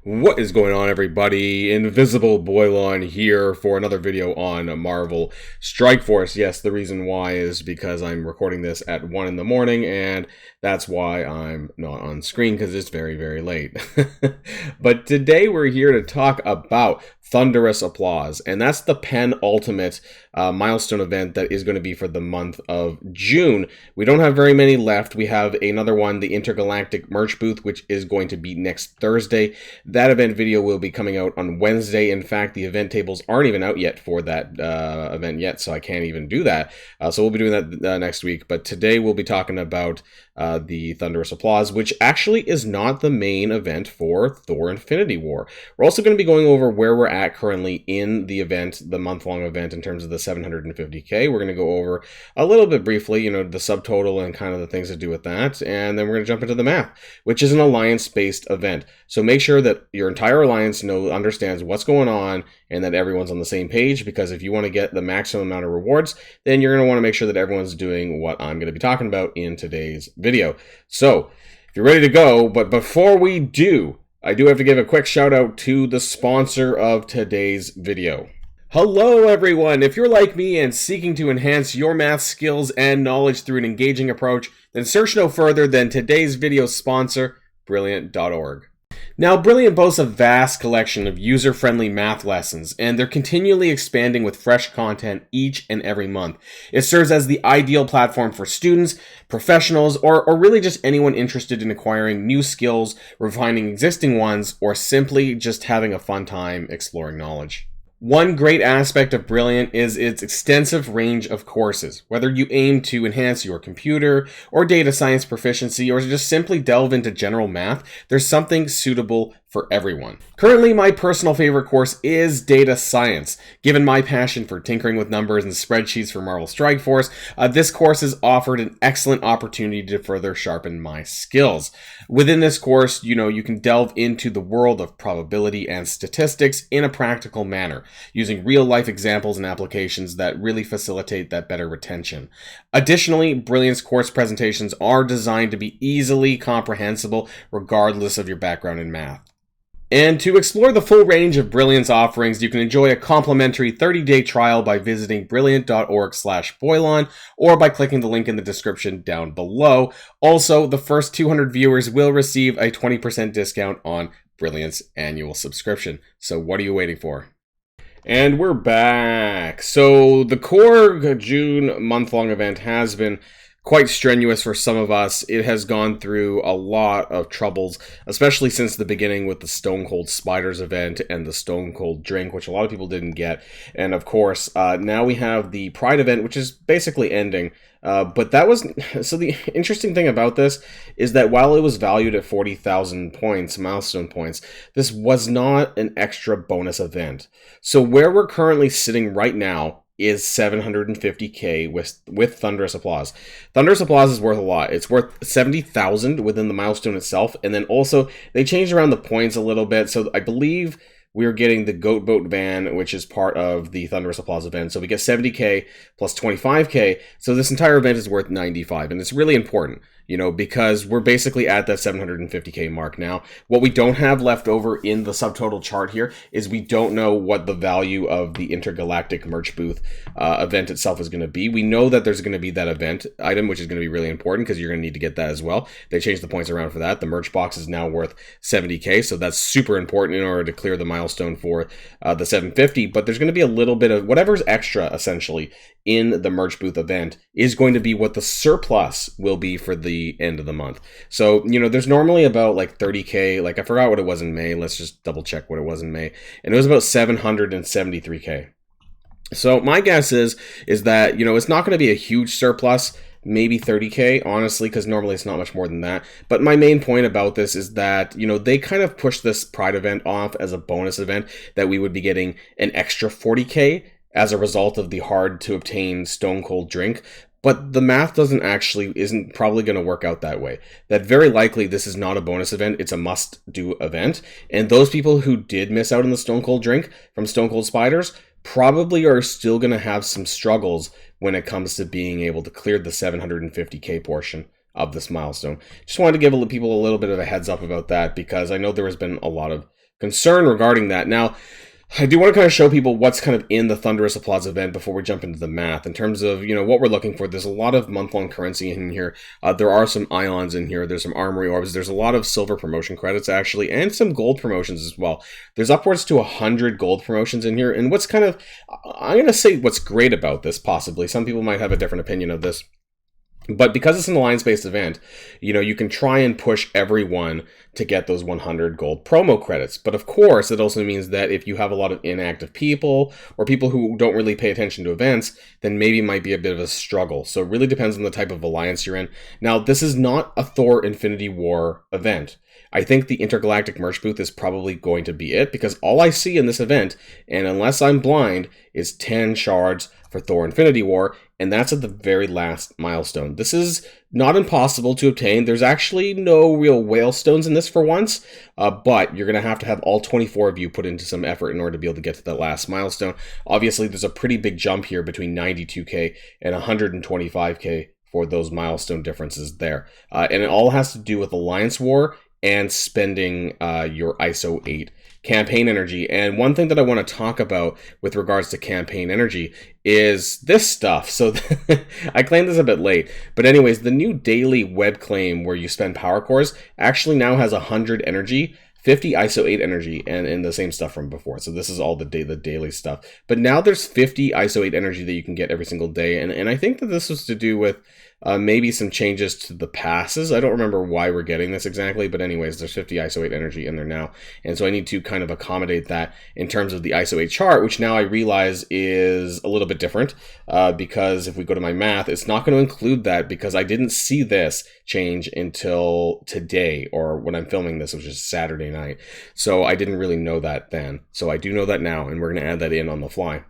What is going on, everybody? Invisible Boilon here for another video on Marvel Strike Force. Yes, the reason why is because I'm recording this at 1 in the morning, and that's why I'm not on screen, because it's very, very late. But today we're here to talk about Thunderous Applause, and that's the penultimate milestone event that is going to be for the month of June. We don't have very many left. We have another one, the Intergalactic Merch Booth, which is going to be next Thursday. That event video will be coming out on Wednesday. In fact, the event tables aren't even out yet for that event yet, so I can't even do that. So we'll be doing that next week. But today we'll be talking about the Thunderous Applause, which actually is not the main event for Thor Infinity War. We're also going to be going over where we're at currently in the event, the month-long event, in terms of the 750K. We're going to go over a little bit briefly, the subtotal and kind of the things to do with that. And then we're going to jump into the math, which is an alliance-based event. So make sure that your entire alliance understands what's going on and that everyone's on the same page, because if you want to get the maximum amount of rewards, then you're going to want to make sure that everyone's doing what I'm going to be talking about in today's video. So if you're ready to go, but before we do, I do have to give a quick shout out to the sponsor of today's video. Hello everyone! If you're like me and seeking to enhance your math skills and knowledge through an engaging approach, then search no further than today's video sponsor, Brilliant.org. Now, Brilliant boasts a vast collection of user-friendly math lessons, and they're continually expanding with fresh content each and every month. It serves as the ideal platform for students, professionals, or really just anyone interested in acquiring new skills, refining existing ones, or simply just having a fun time exploring knowledge. One great aspect of Brilliant is its extensive range of courses. Whether you aim to enhance your computer or data science proficiency, or just simply delve into general math, there's something suitable for everyone. Currently, my personal favorite course is data science. Given my passion for tinkering with numbers and spreadsheets for Marvel Strike Force, this course has offered an excellent opportunity to further sharpen my skills. Within this course, you can delve into the world of probability and statistics in a practical manner, using real-life examples and applications that really facilitate that better retention. Additionally, Brilliant's course presentations are designed to be easily comprehensible regardless of your background in math. And to explore the full range of Brilliant's offerings, you can enjoy a complimentary 30-day trial by visiting brilliant.org/Boilon or by clicking the link in the description down below. Also, the first 200 viewers will receive a 20% discount on Brilliant's annual subscription. So what are you waiting for? And we're back. So the core June month-long event has been quite strenuous for some of us. It has gone through a lot of troubles, especially since the beginning with the Stone Cold Spiders event and the Stone Cold Drink, which a lot of people didn't get. And of course, now we have the Pride event, which is basically ending. But that was, so the interesting thing about this is that while it was valued at 40,000 points, milestone points, this was not an extra bonus event. So where we're currently sitting right now is 750K with Thunderous Applause. Thunderous Applause is worth a lot. It's worth 70,000 within the milestone itself, and then also they changed around the points a little bit, so I believe we're getting the Goat Boat van, which is part of the Thunderous Applause event. So we get 70K plus 25K. So this entire event is worth 95. And it's really important, because we're basically at that 750K mark now. What we don't have left over in the subtotal chart here is we don't know what the value of the Intergalactic Merch Booth event itself is going to be. We know that there's going to be that event item, which is going to be really important because you're going to need to get that as well. They changed the points around for that. The merch box is now worth 70K. So that's super important in order to clear the milestone for the 750, but there's going to be a little bit of whatever's extra essentially in the merch booth event is going to be what the surplus will be for the end of the month. So, there's normally about like 30K, like I forgot what it was in May. Let's just double check what it was in May. And it was about 773K. So my guess is that, it's not going to be a huge surplus, maybe 30K, honestly, because normally it's not much more than that. But my main point about this is that, they kind of pushed this Pride event off as a bonus event, that we would be getting an extra 40K as a result of the hard to obtain Stone Cold Drink. But the math isn't probably going to work out that way. That very likely this is not a bonus event, it's a must-do event. And those people who did miss out on the Stone Cold Drink from Stone Cold Spiders probably are still going to have some struggles when it comes to being able to clear the 750K portion of this milestone. Just wanted to give people a little bit of a heads up about that, because I know there has been a lot of concern regarding that. Now, I do want to kind of show people what's kind of in the Thunderous Applause event before we jump into the math. In terms of, what we're looking for, there's a lot of month-long currency in here. There are some ions in here. There's some armory orbs. There's a lot of silver promotion credits, actually, and some gold promotions as well. There's upwards to 100 gold promotions in here. And what's kind of, I'm going to say what's great about this, possibly. Some people might have a different opinion of this. But because it's an alliance-based event, you can try and push everyone to get those 100 gold promo credits. But of course, it also means that if you have a lot of inactive people or people who don't really pay attention to events, then maybe it might be a bit of a struggle. So it really depends on the type of alliance you're in. Now, this is not a Thor Infinity War event. I think the Intergalactic merch booth is probably going to be it, because all I see in this event, and unless I'm blind, is 10 shards for Thor Infinity War, and that's at the very last milestone. This is not impossible to obtain. There's actually no real whale stones in this for once, but you're going to have all 24 of you put into some effort in order to be able to get to that last milestone. Obviously, there's a pretty big jump here between 92k and 125k for those milestone differences there. And it all has to do with Alliance War and spending your ISO 8 campaign energy. And one thing that I want to talk about with regards to campaign energy is this stuff. So I claimed this a bit late, but anyways, the new daily web claim where you spend power cores actually now has 100 energy, 50 ISO 8 energy, and the same stuff from before. So this is all the daily stuff. But now there's 50 ISO 8 energy that you can get every single day. And I think that this was to do with maybe some changes to the passes. I don't remember why we're getting this exactly, but anyways, there's 50 ISO 8 energy in there now. And so I need to kind of accommodate that in terms of the ISO 8 chart, which now I realize is a little bit different because if we go to my math, it's not going to include that because I didn't see this change until today, or when I'm filming this, which is Saturday night. So I didn't really know that then. So I do know that now, and we're going to add that in on the fly.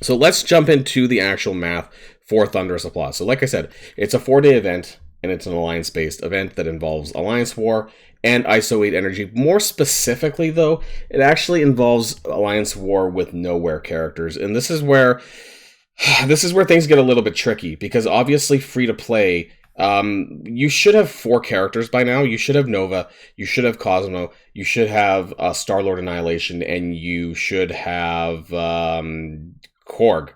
So let's jump into the actual math for Thunderous Applause. So like I said, it's a 4-day event, and it's an alliance-based event that involves Alliance War and ISO 8 energy. More specifically, though, it actually involves Alliance War with nowhere characters. And this is where things get a little bit tricky, because obviously free-to-play, you should have 4 characters by now. You should have Nova, you should have Cosmo, you should have Star-Lord Annihilation, and you should have Korg.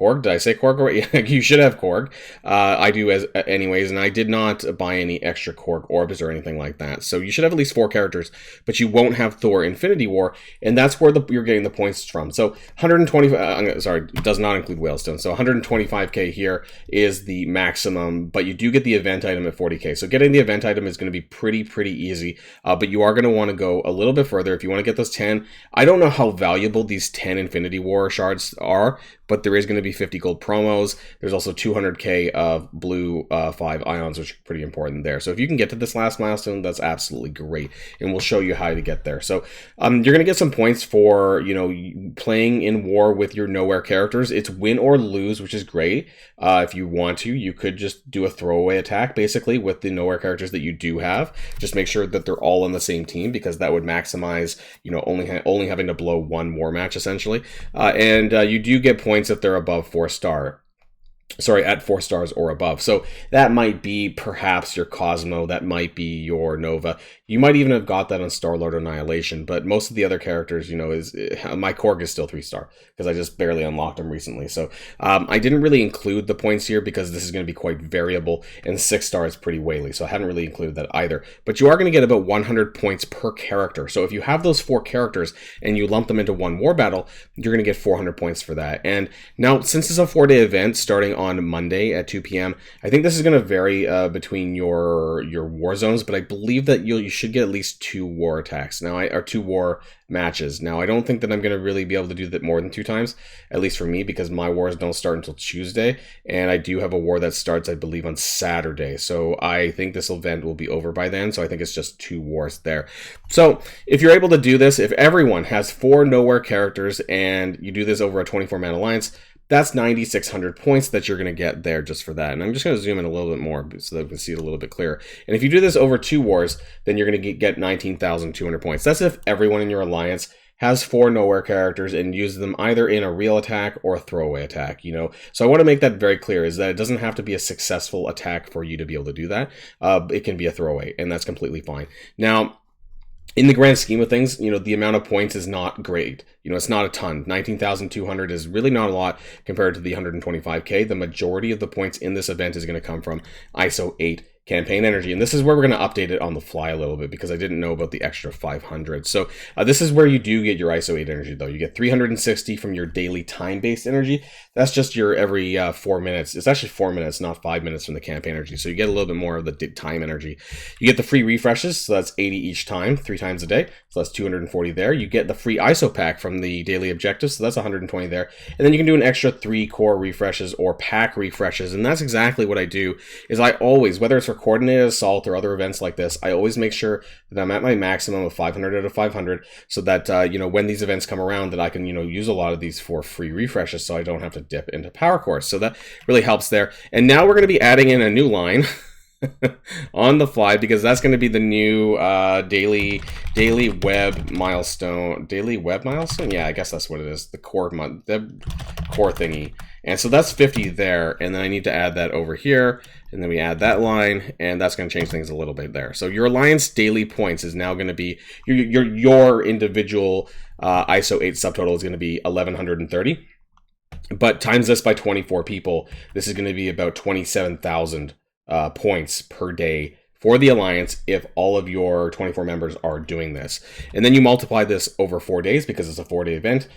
Korg? Did I say Korg? You should have Korg. I do anyways, and I did not buy any extra Korg orbs or anything like that. So you should have at least 4 characters, but you won't have Thor Infinity War, and that's where you're getting the points from. So 120, it does not include Whalestone. So 125k here is the maximum, but you do get the event item at 40k. So getting the event item is going to be pretty easy, but you are going to want to go a little bit further if you want to get those 10. I don't know how valuable these 10 Infinity War shards are, but there is going to be 50 gold promos. There's also 200k of blue 5 ions, which are pretty important there. So if you can get to this last milestone, that's absolutely great, and we'll show you how to get there. So you're going to get some points for playing in war with your nowhere characters. It's win or lose, which is great. If you want to, you could just do a throwaway attack basically with the nowhere characters that you do have. Just make sure that they're all on the same team, because that would maximize only having to blow 1 war match essentially. And you do get points if they're above 4-star. Sorry, at 4 stars or above. So that might be perhaps your Cosmo, that might be your Nova. You might even have got that on Star-Lord Annihilation, but most of the other characters, my Korg is still 3-star because I just barely unlocked them recently. So I didn't really include the points here because this is going to be quite variable, and 6-star is pretty whaley, so I hadn't really included that either. But you are going to get about 100 points per character. So if you have those 4 characters and you lump them into 1 war battle, you're going to get 400 points for that. And now, since it's a 4-day event starting on Monday at 2 p.m., I think this is going to vary between your war zones, but I believe that you should get at least 2 war attacks now, or 2 war matches. Now, I don't think that I'm going to really be able to do that more than 2 times, at least for me, because my wars don't start until Tuesday, and I do have a war that starts, I believe, on Saturday. So I think this event will be over by then, so I think it's just 2 wars there. So if you're able to do this, if everyone has 4 nowhere characters and you do this over a 24-man alliance, that's 9,600 points that you're going to get there just for that. And I'm just going to zoom in a little bit more so that we can see it a little bit clearer. And if you do this over 2 wars, then you're going to get 19,200 points. That's if everyone in your alliance has 4 nowhere characters and uses them either in a real attack or a throwaway attack, you know. So I want to make that very clear, is that it doesn't have to be a successful attack for you to be able to do that. It can be a throwaway, and that's completely fine. Now, in the grand scheme of things, you know, the amount of points is not great. You know, it's not a ton. 19,200 is really not a lot compared to the 125k. The majority of the points in this event is going to come from ISO 8 campaign energy, and this is where we're going to update it on the fly a little bit, because I didn't know about the extra 500. So this is where you do get your ISO 8 energy, though. You get 360 from your daily time-based energy. That's just your every 4 minutes. It's actually 4 minutes, not 5 minutes from the campaign energy. So you get a little bit more of the time energy. You get the free refreshes, so that's 80 each time, 3 times a day. So that's 240 there. You get the free ISO pack from the daily objectives, so that's 120 there. And then you can do an extra 3 core refreshes or pack refreshes, and that's exactly what I do. Is I always, whether it's for coordinated assault or other events like this, I always make sure that I'm at my maximum of 500 out of 500, so that you know, when these events come around, that I can, you know, use a lot of these for free refreshes, so I don't have to dip into power cores. So that really helps there. And now we're going to be adding in a new line on the fly, because that's going to be the new daily web milestone. Daily web milestone? Yeah, I guess that's what it is. The core thingy. And so that's 50 there, and then I need to add that over here, and then we add that line, and that's going to change things a little bit there. So your alliance daily points is now going to be your individual ISO 8 subtotal is going to be 1130. But times this by 24 people, this is going to be about 27,000 points per day for the alliance if all of your 24 members are doing this. And then you multiply this over 4 days, because it's a 4-day event,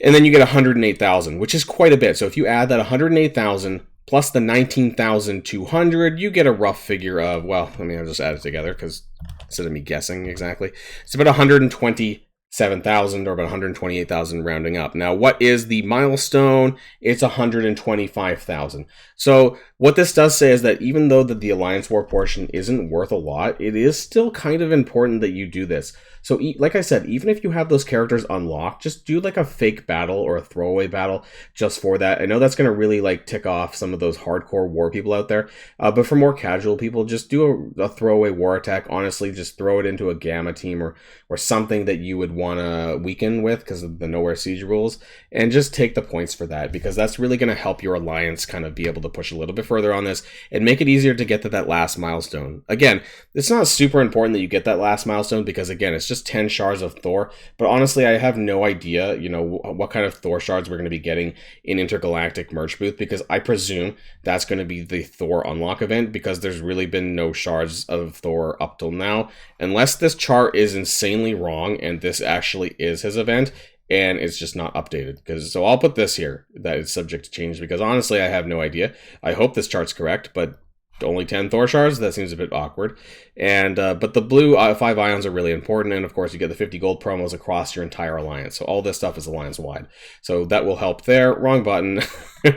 and then you get 108,000, which is quite a bit. So if you add that 108,000 plus the 19,200, you get a rough figure of, well, let me just add it together, because instead of me guessing exactly, it's about 127,000 or about 128,000 rounding up. Now, what is the milestone? It's 125,000. So what this does say is that even though the Alliance War portion isn't worth a lot, it is still kind of important that you do this. So like I said, even if you have those characters unlocked, just do like a fake battle or a throwaway battle just for that. I know that's going to really like tick off some of those hardcore war people out there, but for more casual people, just do a throwaway war attack. Honestly, just throw it into a Gamma team or something that you would want to weaken with because of the Nowhere Siege rules, and just take the points for that, because that's really going to help your alliance kind of be able to push a little bit further on this and make it easier to get to that last milestone. Again, it's not super important that you get that last milestone, because again, it's just 10 shards of Thor, but honestly, I have no idea, you know, what kind of Thor shards we're going to be getting in Intergalactic Merch Booth, because I presume that's going to be the Thor unlock event, because there's really been no shards of Thor up till now, unless this chart is insanely wrong and this actually is his event and it's just not updated. So I'll put this here that it's subject to change, because honestly, I have no idea. I hope this chart's correct, but only 10 Thor shards, that seems a bit awkward. And but the blue 5 ions are really important, and of course you get the 50 gold promos across your entire alliance. So all this stuff is alliance wide, so that will help there. Wrong button.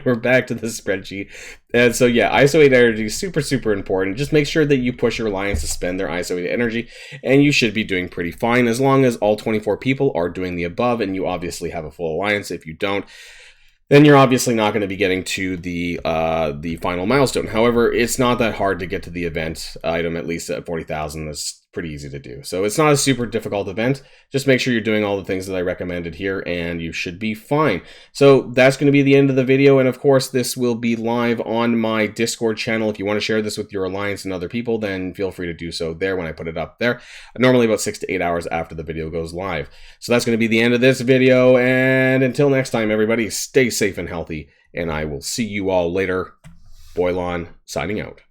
We're back to the spreadsheet. And so yeah, ISO 8 energy is super important. Just make sure that you push your alliance to spend their ISO 8 energy, and you should be doing pretty fine as long as all 24 people are doing the above, and you obviously have a full alliance. If you don't, then you're obviously not going to be getting to the final milestone. However, it's not that hard to get to the event item, at least at 40,000. That's pretty easy to do. So it's not a super difficult event. Just make sure you're doing all the things that I recommended here, and you should be fine. So that's going to be the end of the video, and of course, this will be live on my Discord channel. If you want to share this with your alliance and other people, then feel free to do so there when I put it up there. Normally about 6 to 8 hours after the video goes live. So that's going to be the end of this video, and until next time, everybody, stay safe and healthy, and I will see you all later. Boilon signing out.